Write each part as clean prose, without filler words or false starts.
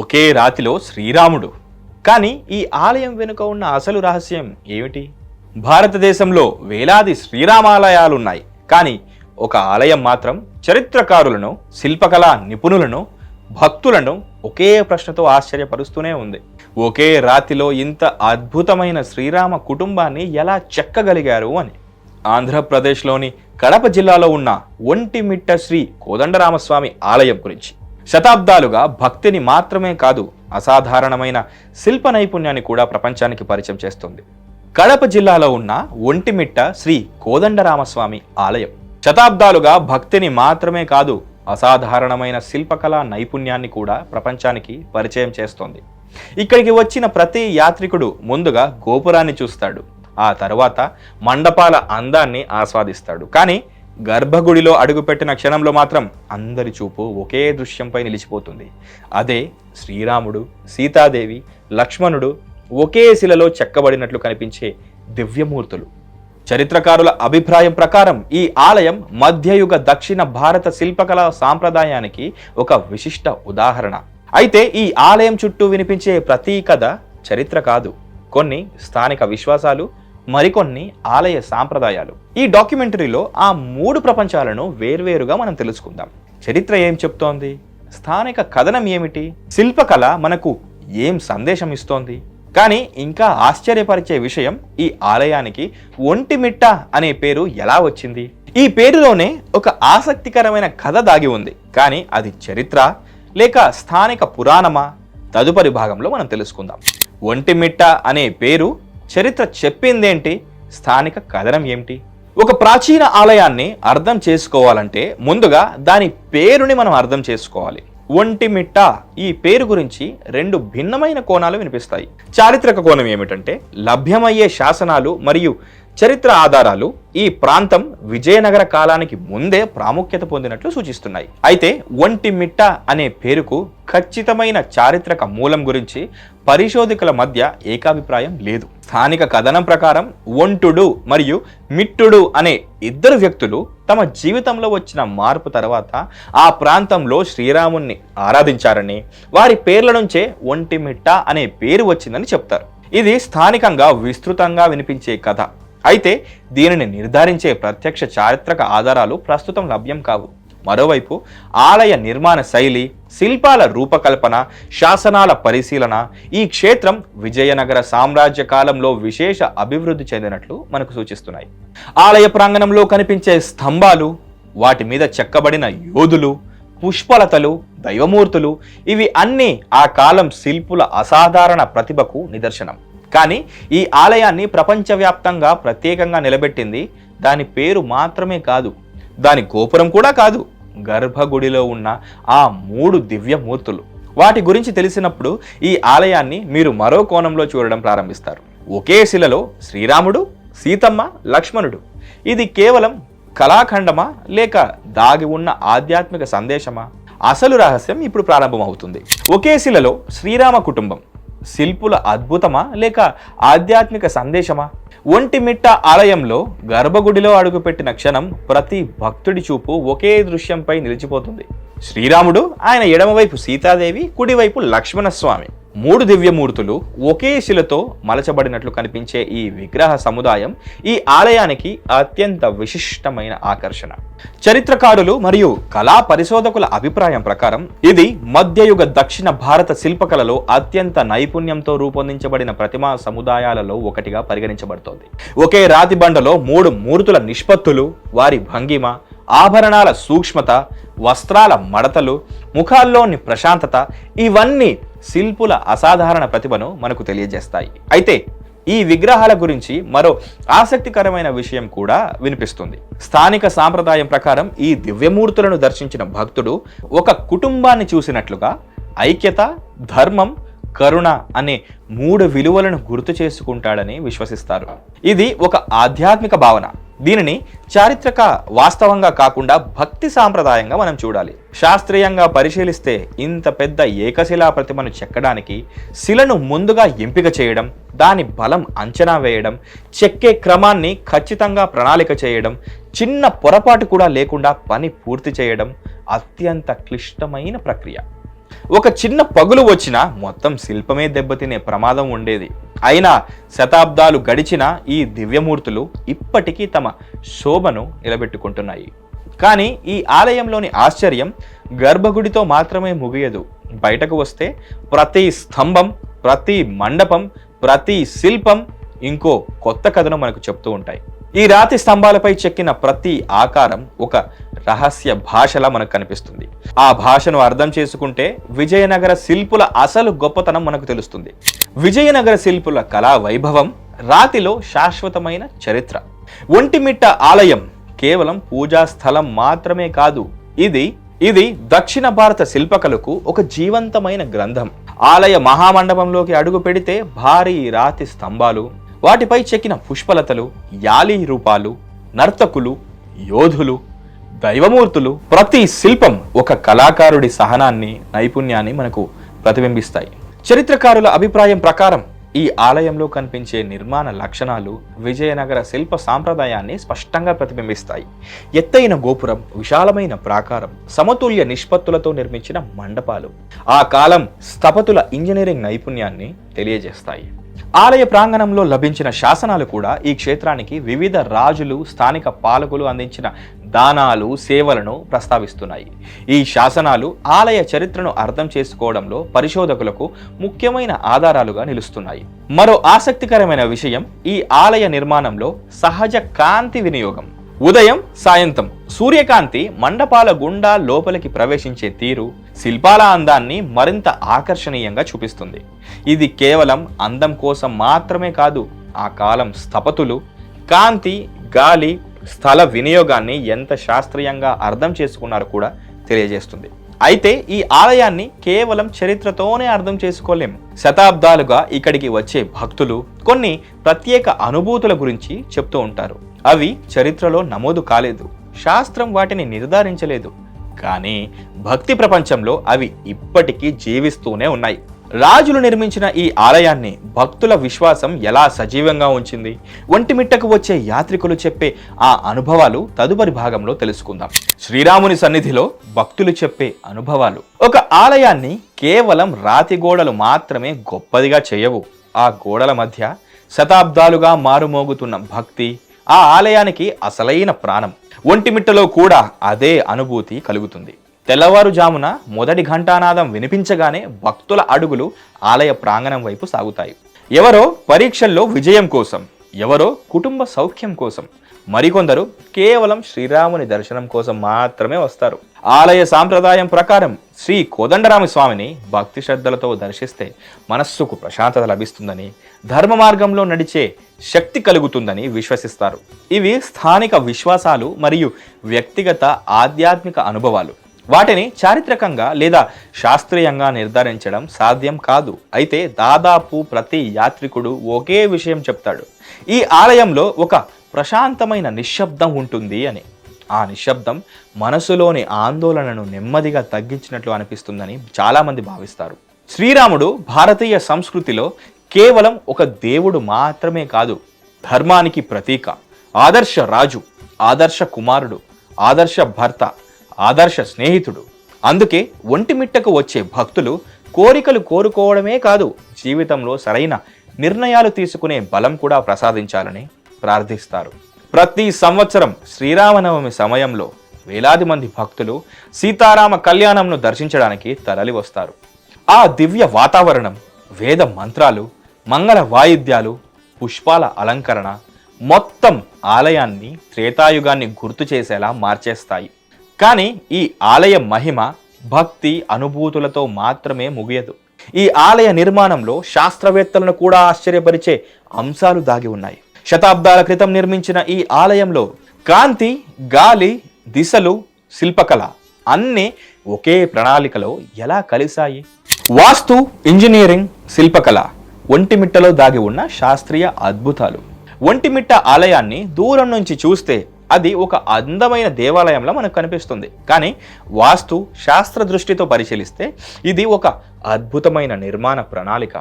ఒకే రాతిలో శ్రీరాముడు. కానీ ఈ ఆలయం వెనుక ఉన్న అసలు రహస్యం ఏమిటి? భారతదేశంలో వేలాది శ్రీరామాలయాలున్నాయి. కానీ ఒక ఆలయం మాత్రం చరిత్రకారులను, శిల్పకళా నిపుణులను, భక్తులను ఒకే ప్రశ్నతో ఆశ్చర్యపరుస్తూనే ఉంది. ఒకే రాతిలో ఇంత అద్భుతమైన శ్రీరామ కుటుంబాన్ని ఎలా చెక్కగలిగారు అని. ఆంధ్రప్రదేశ్లోని కడప జిల్లాలో ఉన్న ఒంటిమిట్ట శ్రీ కోదండరామస్వామి ఆలయం గురించి. శతాబ్దాలుగా భక్తిని మాత్రమే కాదు, అసాధారణమైన శిల్ప నైపుణ్యాన్ని కూడా ప్రపంచానికి పరిచయం చేస్తుంది. కడప జిల్లాలో ఉన్న ఒంటిమిట్ట శ్రీ కోదండరామస్వామి ఆలయం శతాబ్దాలుగా భక్తిని మాత్రమే కాదు, అసాధారణమైన శిల్పకళా నైపుణ్యాన్ని కూడా ప్రపంచానికి పరిచయం చేస్తోంది. ఇక్కడికి వచ్చిన ప్రతి యాత్రికుడు ముందుగా గోపురాన్ని చూస్తాడు, ఆ తర్వాత మండపాల అందాన్ని ఆస్వాదిస్తాడు. కానీ గర్భగుడిలో అడుగుపెట్టిన క్షణంలో మాత్రం అందరి చూపు ఒకే దృశ్యంపై నిలిచిపోతుంది. అదే శ్రీరాముడు, సీతాదేవి, లక్ష్మణుడు ఒకే శిలలో చెక్కబడినట్లు కనిపించే దివ్యమూర్తులు. చరిత్రకారుల అభిప్రాయం ప్రకారం ఈ ఆలయం మధ్యయుగ దక్షిణ భారత శిల్పకళా సాంప్రదాయానికి ఒక విశిష్ట ఉదాహరణ. అయితే ఈ ఆలయం చుట్టూ వినిపించే ప్రతి కథ చరిత్ర కాదు, కొన్ని స్థానిక విశ్వాసాలు, మరికొన్ని ఆలయ సాంప్రదాయాలు. ఈ డాక్యుమెంటరీలో ఆ మూడు ప్రపంచాలను వేర్వేరుగా మనం తెలుసుకుందాం. చరిత్ర ఏం చెప్తోంది, స్థానిక కథనం ఏమిటి, శిల్పకళ మనకు ఏం సందేశం ఇస్తోంది. కానీ ఇంకా ఆశ్చర్యపరిచే విషయం, ఈ ఆలయానికి ఒంటిమిట్ట అనే పేరు ఎలా వచ్చింది? ఈ పేరులోనే ఒక ఆసక్తికరమైన కథ దాగి ఉంది. కానీ అది చరిత్ర లేక స్థానిక పురాణమా? తదుపరి భాగంలో మనం తెలుసుకుందాం. ఒంటిమిట్ట అనే పేరు చరిత్ర చెప్పిందేంటి, స్థానిక కథనం ఏమిటి? ఒక ప్రాచీన ఆలయాన్ని అర్థం చేసుకోవాలంటే ముందుగా దాని పేరుని మనం అర్థం చేసుకోవాలి. ఒంటిమిట్ట ఈ పేరు గురించి రెండు భిన్నమైన కోణాలు వినిపిస్తాయి. చారిత్రక కోణం ఏమిటంటే, లభ్యమయ్యే శాసనాలు మరియు చరిత్ర ఆధారాలు ఈ ప్రాంతం విజయనగర కాలానికి ముందే ప్రాముఖ్యత పొందినట్లు సూచిస్తున్నాయి. అయితే ఒంటిమిట్ట అనే పేరుకు ఖచ్చితమైన చారిత్రక మూలం గురించి పరిశోధకుల మధ్య ఏకాభిప్రాయం లేదు. స్థానిక కథనం ప్రకారం ఒంటుడు మరియు మిట్టుడు అనే ఇద్దరు వ్యక్తులు తమ జీవితంలో వచ్చిన మార్పు తర్వాత ఆ ప్రాంతంలో శ్రీరాముణ్ణి ఆరాధించారని, వారి పేర్ల నుంచే ఒంటిమిట్ట అనే పేరు వచ్చిందని చెప్తారు. ఇది స్థానికంగా విస్తృతంగా వినిపించే కథ. అయితే దీనిని నిర్ధారించే ప్రత్యక్ష చారిత్రక ఆధారాలు ప్రస్తుతం లభ్యం కావు. మరోవైపు ఆలయ నిర్మాణ శైలి, శిల్పాల రూపకల్పన, శాసనాల పరిశీలన ఈ క్షేత్రం విజయనగర సామ్రాజ్య కాలంలో విశేష అభివృద్ధి చెందినట్లు మనకు సూచిస్తున్నాయి. ఆలయ ప్రాంగణంలో కనిపించే స్తంభాలు, వాటి మీద చెక్కబడిన యోధులు, పుష్పలతలు, దైవమూర్తులు ఇవి అన్నీ ఆ కాలం శిల్పుల అసాధారణ ప్రతిభకు నిదర్శనం. కానీ ఈ ఆలయాన్ని ప్రపంచవ్యాప్తంగా ప్రత్యేకంగా నిలబెట్టింది దాని పేరు మాత్రమే కాదు, దాని గోపురం కూడా కాదు, గర్భగుడిలో ఉన్న ఆ మూడు దివ్యమూర్తులు. వాటి గురించి తెలిసినప్పుడు ఈ ఆలయాన్ని మీరు మరో కోణంలో చూడడం ప్రారంభిస్తారు. ఒకే శిలలో శ్రీరాముడు, సీతమ్మ, లక్ష్మణుడు. ఇది కేవలం కళాఖండమా లేక దాగి ఉన్న ఆధ్యాత్మిక సందేశమా? అసలు రహస్యం ఇప్పుడు ప్రారంభమవుతుంది. ఒకే శిలలో శ్రీరామ కుటుంబం శిల్పుల అద్భుతమా లేక ఆధ్యాత్మిక సందేశమా? ఒంటిమిట్ట ఆలయంలో గర్భగుడిలో అడుగుపెట్టిన క్షణం ప్రతి భక్తుడి చూపు ఒకే దృశ్యంపై నిలిచిపోతుంది. శ్రీరాముడు, ఆయన ఎడమవైపు సీతాదేవి, కుడివైపు లక్ష్మణస్వామి, మూడు దివ్యమూర్తులు ఒకే శిలతో మలచబడినట్లు కనిపించే ఈ విగ్రహ సముదాయం ఈ ఆలయానికి అత్యంత విశిష్టమైన ఆకర్షణ. చరిత్రకారులు మరియు కళా పరిశోధకుల అభిప్రాయం ప్రకారం ఇది మధ్యయుగ దక్షిణ భారత శిల్పకళలో అత్యంత నైపుణ్యంతో రూపొందించబడిన ప్రతిమా సముదాయాలలో ఒకటిగా పరిగణించబడుతోంది. ఒకే రాతి బండలో మూడు మూర్తుల నిష్పత్తులు, వారి భంగిమ, ఆభరణాల సూక్ష్మత, వస్త్రాల మడతలు, ముఖాల్లోని ప్రశాంతత ఇవన్నీ శిల్పుల అసాధారణ ప్రతిభను మనకు తెలియజేస్తాయి. అయితే ఈ విగ్రహాల గురించి మరో ఆసక్తికరమైన విషయం కూడా వినిపిస్తుంది. స్థానిక సాంప్రదాయం ప్రకారం ఈ దివ్యమూర్తులను దర్శించిన భక్తుడు ఒక కుటుంబాన్ని చూసినట్లుగా ఐక్యత, ధర్మం, కరుణ అనే మూడు విలువలను గుర్తు చేసుకుంటాడని విశ్వసిస్తారు. ఇది ఒక ఆధ్యాత్మిక భావన. దీనిని చారిత్రక వాస్తవంగా కాకుండా భక్తి సాంప్రదాయంగా మనం చూడాలి. శాస్త్రీయంగా పరిశీలిస్తే ఇంత పెద్ద ఏకశిలా ప్రతిమను చెక్కడానికి శిలను ముందుగా ఎంపిక చేయడం, దాని బలం అంచనా వేయడం, చెక్కే క్రమాన్ని ఖచ్చితంగా ప్రణాళిక చేయడం, చిన్న పొరపాటు కూడా లేకుండా పని పూర్తి చేయడం అత్యంత క్లిష్టమైన ప్రక్రియ. ఒక చిన్న పగులు వచ్చినా మొత్తం శిల్పమే దెబ్బతినే ప్రమాదం ఉండేది. అయినా శతాబ్దాలు గడిచిన ఈ దివ్యమూర్తులు ఇప్పటికీ తమ శోభను నిలబెట్టుకుంటున్నాయి. కానీ ఈ ఆలయంలోని ఆశ్చర్యం గర్భగుడితో మాత్రమే ముగియదు. బయటకు వస్తే ప్రతి స్తంభం, ప్రతి మండపం, ప్రతి శిల్పం ఇంకో కొత్త కథను మనకు చెప్తూ ఉంటాయి. ఈ రాతి స్తంభాలపై చెక్కిన ప్రతి ఆకారం ఒక రహస్య భాషలా మనకు కనిపిస్తుంది. ఆ భాషను అర్థం చేసుకుంటే విజయనగర శిల్పుల అసలు గొప్పతనం మనకు తెలుస్తుంది. విజయనగర శిల్పుల కళా వైభవం, రాతిలో శాశ్వతమైన చరిత్ర. ఒంటిమిట్ట ఆలయం కేవలం పూజా స్థలం మాత్రమే కాదు, ఇది దక్షిణ భారత శిల్పకళకు ఒక జీవంతమైన గ్రంథం. ఆలయ మహామండపంలోకి అడుగు పెడితే భారీ రాతి స్తంభాలు, వాటిపై చెక్కిన పుష్పలతలు, యాలీ రూపాలు, నర్తకులు, యోధులు, దైవమూర్తులు, ప్రతి శిల్పం ఒక కళాకారుడి సహనాన్ని, నైపుణ్యాన్ని మనకు ప్రతిబింబిస్తాయి. చరిత్రకారుల అభిప్రాయం ప్రకారం ఈ ఆలయంలో కనిపించే నిర్మాణ లక్షణాలు విజయనగర శిల్ప సాంప్రదాయాన్ని స్పష్టంగా ప్రతిబింబిస్తాయి. ఎత్తైన గోపురం, విశాలమైన ప్రాకారం, సమతుల్య నిష్పత్తులతో నిర్మించిన మండపాలు ఆ కాలం స్థపతుల ఇంజనీరింగ్ నైపుణ్యాన్ని తెలియజేస్తాయి. ఆలయ ప్రాంగణంలో లభించిన శాసనాలు కూడా ఈ క్షేత్రానికి వివిధ రాజులు, స్థానిక పాలకులు అందించిన దానాలు, సేవలను ప్రస్తావిస్తున్నాయి. ఈ శాసనాలు ఆలయ చరిత్రను అర్థం చేసుకోవడంలో పరిశోధకులకు ముఖ్యమైన ఆధారాలుగా నిలుస్తున్నాయి. మరో ఆసక్తికరమైన విషయం ఈ ఆలయ నిర్మాణంలో సహజ కాంతి వినియోగం. ఉదయం, సాయంత్రం సూర్యకాంతి మండపాల గుండా లోపలికి ప్రవేశించే తీరు శిల్పాల అందాన్ని మరింత ఆకర్షణీయంగా చూపిస్తుంది. ఇది కేవలం అందం కోసం మాత్రమే కాదు, ఆ కాలం స్థపతులు కాంతి, గాలి, స్థల వినియోగాన్ని ఎంత శాస్త్రీయంగా అర్థం చేసుకున్నారో కూడా తెలియజేస్తుంది. అయితే ఈ ఆలయాన్ని కేవలం చరిత్రతోనే అర్థం చేసుకోలేం. శతాబ్దాలుగా ఇక్కడికి వచ్చే భక్తులు కొన్ని ప్రత్యేక అనుభూతుల గురించి చెప్తూ ఉంటారు. అవి చరిత్రలో నమోదు కాలేదు, శాస్త్రం వాటిని నిర్ధారించలేదు, కానీ భక్తి ప్రపంచంలో అవి ఇప్పటికీ జీవిస్తూనే ఉన్నాయి. రాజులు నిర్మించిన ఈ ఆలయాన్ని భక్తుల విశ్వాసం ఎలా సజీవంగా ఉంచింది? ఒంటిమిట్టకు వచ్చే యాత్రికులు చెప్పే ఆ అనుభవాలు తదుపరి భాగంలో తెలుసుకుందాం. శ్రీరాముని సన్నిధిలో భక్తులు చెప్పే అనుభవాలు. ఒక ఆలయాన్ని కేవలం రాతి గోడలు మాత్రమే గొప్పదిగా చేయవు. ఆ గోడల మధ్య శతాబ్దాలుగా మారుమోగుతున్న భక్తి ఆ ఆలయానికి అసలైన ప్రాణం. ఒంటిమిట్టలో కూడా అదే అనుభూతి కలుగుతుంది. తెల్లవారుజామున మొదటి ఘంటానాదం వినిపించగానే భక్తుల అడుగులు ఆలయ ప్రాంగణం వైపు సాగుతాయి. ఎవరో పరీక్షల్లో విజయం కోసం, ఎవరో కుటుంబ సౌఖ్యం కోసం, మరికొందరు కేవలం శ్రీరాముని దర్శనం కోసం మాత్రమే వస్తారు. ఆలయ సాంప్రదాయం ప్రకారం శ్రీ కోదండరామ స్వామిని భక్తి శ్రద్ధలతో దర్శిస్తే మనస్సుకు ప్రశాంతత లభిస్తుందని, ధర్మ మార్గంలో నడిచే శక్తి కలుగుతుందని విశ్వసిస్తారు. ఇవి స్థానిక విశ్వాసాలు మరియు వ్యక్తిగత ఆధ్యాత్మిక అనుభవాలు. వాటిని చారిత్రకంగా లేదా శాస్త్రీయంగా నిర్ధారించడం సాధ్యం కాదు. అయితే దాదాపు ప్రతి యాత్రికుడు ఒకే విషయం చెప్తాడు: ఈ ఆలయంలో ఒక ప్రశాంతమైన నిశ్శబ్దం ఉంటుంది అని. ఆ నిశ్శబ్దం మనసులోని ఆందోళనను నెమ్మదిగా తగ్గించినట్లు అనిపిస్తుందని చాలామంది భావిస్తారు. శ్రీరాముడు భారతీయ సంస్కృతిలో కేవలం ఒక దేవుడు మాత్రమే కాదు, ధర్మానికి ప్రతీక, ఆదర్శ రాజు, ఆదర్శ కుమారుడు, ఆదర్శ భర్త, ఆదర్శ స్నేహితుడు. అందుకే ఒంటిమిట్టకు వచ్చే భక్తులు కోరికలు కోరుకోవడమే కాదు, జీవితంలో సరైన నిర్ణయాలు తీసుకునే బలం కూడా ప్రసాదించాలని ప్రార్థిస్తారు. ప్రతి సంవత్సరం శ్రీరామనవమి సమయంలో వేలాది మంది భక్తులు సీతారామ కళ్యాణంను దర్శించడానికి తరలి వస్తారు. ఆ దివ్య వాతావరణం, వేద మంత్రాలు, మంగళ వాయిద్యాలు, పుష్పాల అలంకరణ మొత్తం ఆలయాన్ని త్రేతాయుగాన్ని గుర్తు చేసేలా మార్చేస్తాయి. కానీ ఈ ఆలయ మహిమ భక్తి అనుభూతులతో మాత్రమే ముగియదు. ఈ ఆలయ నిర్మాణంలో శాస్త్రవేత్తలను కూడా ఆశ్చర్యపరిచే అంశాలు దాగి ఉన్నాయి. శతాబ్దాల క్రితం నిర్మించిన ఈ ఆలయంలో కాంతి, గాలి, దిశలు, శిల్పకళ అన్నీ ఒకే ప్రణాళికలో ఎలా కలిశాయి? వాస్తు, ఇంజనీరింగ్, శిల్పకళ ఒంటిమిట్టలో దాగి ఉన్న శాస్త్రీయ అద్భుతాలు. ఒంటిమిట్ట ఆలయాన్ని దూరం నుంచి చూస్తే అది ఒక అందమైన దేవాలయంలో మనకు కనిపిస్తుంది. కానీ వాస్తు శాస్త్ర దృష్టితో పరిశీలిస్తే ఇది ఒక అద్భుతమైన నిర్మాణ ప్రణాళిక.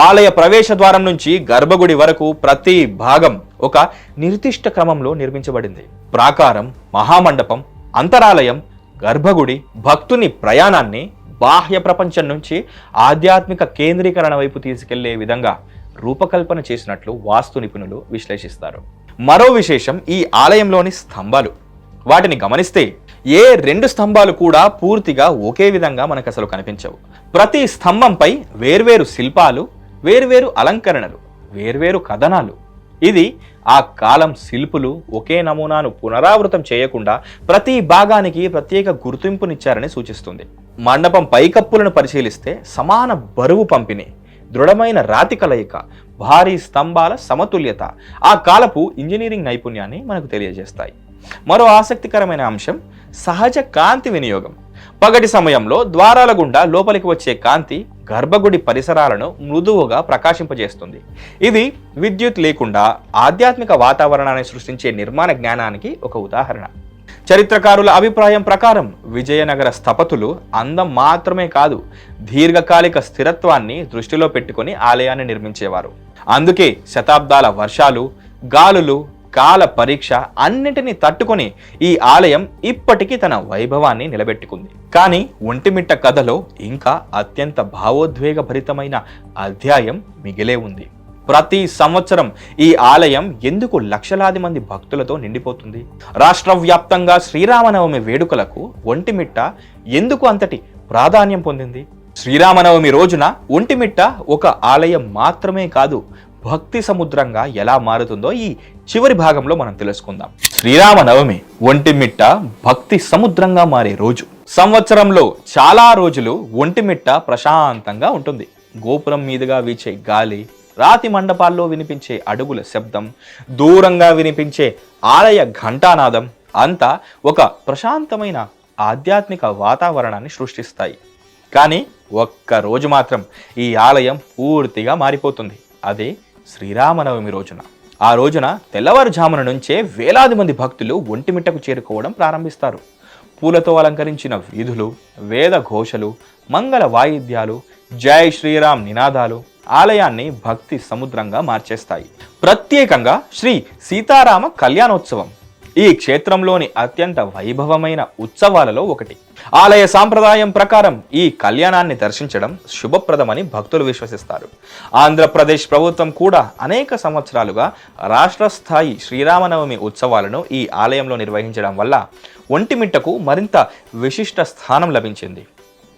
ఆలయ ప్రవేశ ద్వారం నుంచి గర్భగుడి వరకు ప్రతి భాగం ఒక నిర్దిష్ట క్రమంలో నిర్మించబడింది. ప్రాకారం, మహామండపం, అంతరాలయం, గర్భగుడి భక్తుని ప్రయాణాన్ని, బాహ్య ప్రపంచం నుంచి ఆధ్యాత్మిక కేంద్రీకరణ వైపు తీసుకెళ్లే విధంగా రూపకల్పన చేసినట్లు వాస్తు నిపుణులు విశ్లేషిస్తారు. మరో విశేషం ఈ ఆలయంలోని స్తంభాలు. వాటిని గమనిస్తే ఏ రెండు స్తంభాలు కూడా పూర్తిగా ఒకే విధంగా మనకు అసలు కనిపించవు. ప్రతి స్తంభంపై వేర్వేరు శిల్పాలు, వేర్వేరు అలంకరణలు, వేర్వేరు కథనాలు. ఇది ఆ కాలం శిల్పులు ఒకే నమూనాను పునరావృతం చేయకుండా ప్రతి భాగానికి ప్రత్యేక గుర్తింపునిచ్చారని సూచిస్తుంది. మండపం పైకప్పులను పరిశీలిస్తే సమాన బరువు పంపిణీ, దృఢమైన రాతి కలయిక, భారీ స్తంభాల సమతుల్యత ఆ కాలపు ఇంజనీరింగ్ నైపుణ్యాన్ని మనకు తెలియజేస్తాయి. మరో ఆసక్తికరమైన అంశం సహజ కాంతి వినియోగం. పగటి సమయంలో ద్వారాల గుండా లోపలికి వచ్చే కాంతి గర్భగుడి పరిసరాలను మృదువుగా ప్రకాశింపజేస్తుంది. ఇది విద్యుత్ లేకుండా ఆధ్యాత్మిక వాతావరణాన్ని సృష్టించే నిర్మాణ జ్ఞానానికి ఒక ఉదాహరణ. చరిత్రకారుల అభిప్రాయం ప్రకారం విజయనగర స్థపతులు అందం మాత్రమే కాదు, దీర్ఘకాలిక స్థిరత్వాన్ని దృష్టిలో పెట్టుకుని ఆలయాన్ని నిర్మించేవారు. అందుకే శతాబ్దాల వర్షాలు, గాలులు, కాల పరీక్ష అన్నింటినీ తట్టుకొని ఈ ఆలయం ఇప్పటికీ తన వైభవాన్ని నిలబెట్టుకుంది. కానీ ఒంటిమిట్ట కథలో ఇంకా అత్యంత భావోద్వేగభరితమైన అధ్యాయం మిగిలే ఉంది. ప్రతి సంవత్సరం ఈ ఆలయం ఎందుకు లక్షలాది మంది భక్తులతో నిండిపోతుంది? రాష్ట్ర వ్యాప్తంగా శ్రీరామనవమి వేడుకలకు ఒంటిమిట్ట ఎందుకు అంతటి ప్రాధాన్యం పొందింది? శ్రీరామనవమి రోజున ఒంటిమిట్ట ఒక ఆలయం మాత్రమే కాదు, భక్తి సముద్రంగా ఎలా మారుతుందో ఈ చివరి భాగంలో మనం తెలుసుకుందాం. శ్రీరామనవమి ఒంటిమిట్ట భక్తి సముద్రంగా మారే రోజు. సంవత్సరంలో చాలా రోజులు ఒంటిమిట్ట ప్రశాంతంగా ఉంటుంది. గోపురం మీదుగా వీచే గాలి, రాతి మండపాల్లో వినిపించే అడుగుల శబ్దం, దూరంగా వినిపించే ఆలయ ఘంటానాదం అంతా ఒక ప్రశాంతమైన ఆధ్యాత్మిక వాతావరణాన్ని సృష్టిస్తాయి. కానీ ఒక్క రోజు మాత్రం ఈ ఆలయం పూర్తిగా మారిపోతుంది. అదే శ్రీరామనవమి రోజున. ఆ రోజున తెల్లవారుజామున నుంచే వేలాది మంది భక్తులు ఒంటిమిట్టకు చేరుకోవడం ప్రారంభిస్తారు. పూలతో అలంకరించిన వీధులు, వేద ఘోషలు, మంగళ వాయిద్యాలు, జై శ్రీరామ్ నినాదాలు ఆలయాన్ని భక్తి సముద్రంగా మార్చేస్తాయి. ప్రత్యేకంగా శ్రీ సీతారామ కళ్యాణోత్సవం ఈ క్షేత్రంలోని అత్యంత వైభవమైన ఉత్సవాలలో ఒకటి. ఆలయ సాంప్రదాయం ప్రకారం ఈ కళ్యాణాన్ని దర్శించడం శుభప్రదమని భక్తులు విశ్వసిస్తారు. ఆంధ్రప్రదేశ్ ప్రభుత్వం కూడా అనేక సంవత్సరాలుగా రాష్ట్ర స్థాయి శ్రీరామనవమి ఉత్సవాలను ఈ ఆలయంలో నిర్వహించడం వల్ల ఒంటిమిట్టకు మరింత విశిష్ట స్థానం లభించింది.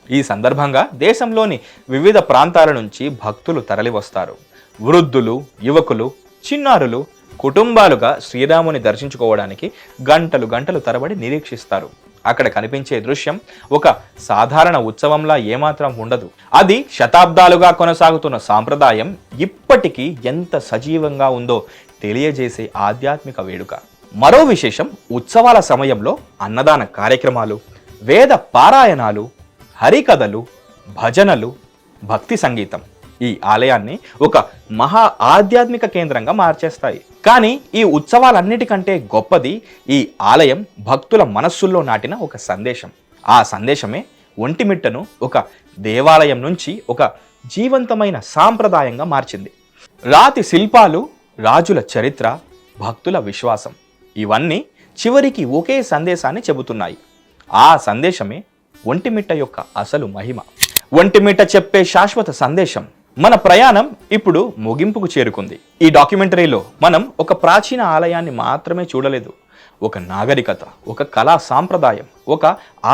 ఈ సందర్భంగా దేశంలోని వివిధ ప్రాంతాల నుంచి భక్తులు తరలివస్తారు. వృద్ధులు, యువకులు, చిన్నారులు కుటుంబాలుగా శ్రీరాముని దర్శించుకోవడానికి గంటలు గంటలు తరబడి నిరీక్షిస్తారు. అక్కడ కనిపించే దృశ్యం ఒక సాధారణ ఉత్సవంలా ఏమాత్రం ఉండదు. అది శతాబ్దాలుగా కొనసాగుతున్న సాంప్రదాయం ఇప్పటికీ ఎంత సజీవంగా ఉందో తెలియజేసే ఆధ్యాత్మిక వేడుక. మరో విశేషం ఉత్సవాల సమయంలో అన్నదాన కార్యక్రమాలు, వేద పారాయణాలు, హరికథలు, భజనలు, భక్తి సంగీతం ఈ ఆలయాన్ని ఒక మహా ఆధ్యాత్మిక కేంద్రంగా మార్చేస్తాయి. కానీ ఈ ఉత్సవాలన్నిటికంటే గొప్పది ఈ ఆలయం భక్తుల మనస్సుల్లో నాటిన ఒక సందేశం. ఆ సందేశమే ఒంటిమిట్టను ఒక దేవాలయం నుంచి ఒక జీవంతమైన సాంప్రదాయంగా మార్చింది. రాతి శిల్పాలు, రాజుల చరిత్ర, భక్తుల విశ్వాసం ఇవన్నీ చివరికి ఒకే సందేశాన్ని చెబుతున్నాయి. ఆ సందేశమే ఒంటిమిట్ట యొక్క అసలు మహిమ. ఒంటిమిట్ట చెప్పే శాశ్వత సందేశం. మన ప్రయాణం ఇప్పుడు ముగింపుకు చేరుకుంది. ఈ డాక్యుమెంటరీలో మనం ఒక ప్రాచీన ఆలయాన్ని మాత్రమే చూడలేదు. ఒక నాగరికత, ఒక కళా సాంప్రదాయం, ఒక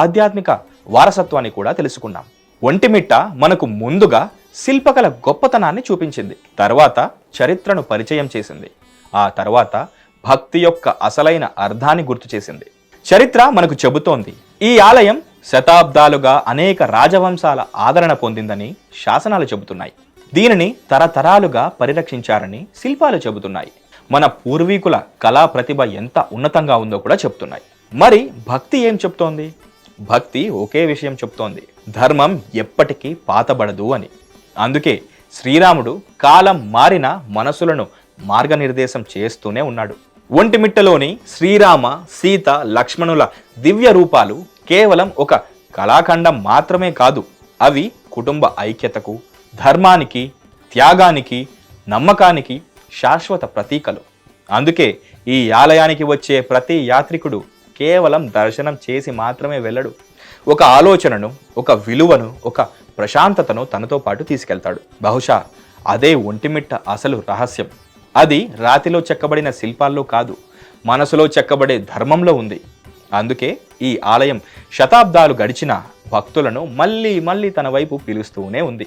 ఆధ్యాత్మిక వారసత్వాన్ని కూడా తెలుసుకున్నాం. ఒంటిమిట్ట మనకు ముందుగా శిల్పకళ గొప్పతనాన్ని చూపించింది, తర్వాత చరిత్రను పరిచయం చేసింది, ఆ తర్వాత భక్తి యొక్క అసలైన అర్థాన్ని గుర్తు చేసింది. చరిత్ర మనకు చెబుతోంది ఈ ఆలయం శతాబ్దాలుగా అనేక రాజవంశాల ఆదరణ పొందిందని శాసనాలు చెబుతున్నాయి. దీనిని తరతరాలుగా పరిరక్షించారని శిల్పాలు చెబుతున్నాయి. మన పూర్వీకుల కళా ప్రతిభ ఎంత ఉన్నతంగా ఉందో కూడా చెప్తున్నాయి. మరి భక్తి ఏం చెప్తోంది? భక్తి ఒకే విషయం చెప్తోంది, ధర్మం ఎప్పటికీ పాతబడదు అని. అందుకే శ్రీరాముడు కాలం మారిన మనసులను మార్గనిర్దేశం చేస్తూనే ఉన్నాడు. ఒంటిమిట్టలోని శ్రీరామ, సీత, లక్ష్మణుల దివ్య రూపాలు కేవలం ఒక కళాఖండం మాత్రమే కాదు, అవి కుటుంబ ఐక్యతకు, ధర్మానికి, త్యాగానికి, నమ్మకానికి శాశ్వత ప్రతీకలు. అందుకే ఈ ఆలయానికి వచ్చే ప్రతి యాత్రికుడు కేవలం దర్శనం చేసి మాత్రమే వెళ్ళడు. ఒక ఆలోచనను, ఒక విలువను, ఒక ప్రశాంతతను తనతో పాటు తీసుకెళ్తాడు. బహుశా అదే ఒంటిమిట్ట అసలు రహస్యం. అది రాతిలో చెక్కబడిన శిల్పాల్లో కాదు, మనసులో చెక్కబడే ధర్మంలో ఉంది. అందుకే ఈ ఆలయం శతాబ్దాలు గడిచిన భక్తులను మళ్ళీ మళ్ళీ తన వైపు పిలుస్తూనే ఉంది.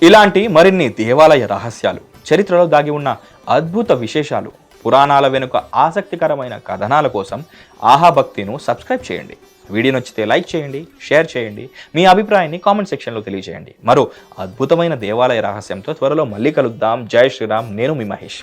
ఇలాంటి మరిన్ని దేవాలయ రహస్యాలు, చరిత్రలో దాగి ఉన్న అద్భుత విశేషాలు, పురాణాల వెనుక ఆసక్తికరమైన కథనాల కోసం ఆహా భక్తిను సబ్స్క్రైబ్ చేయండి. వీడియో నచ్చితే లైక్ చేయండి, షేర్ చేయండి, మీ అభిప్రాయాన్ని కామెంట్ సెక్షన్లో తెలియజేయండి. మరో అద్భుతమైన దేవాలయ రహస్యంతో త్వరలో మళ్ళీ కలుద్దాం. జై శ్రీరామ్. నేను మీ మహేష్.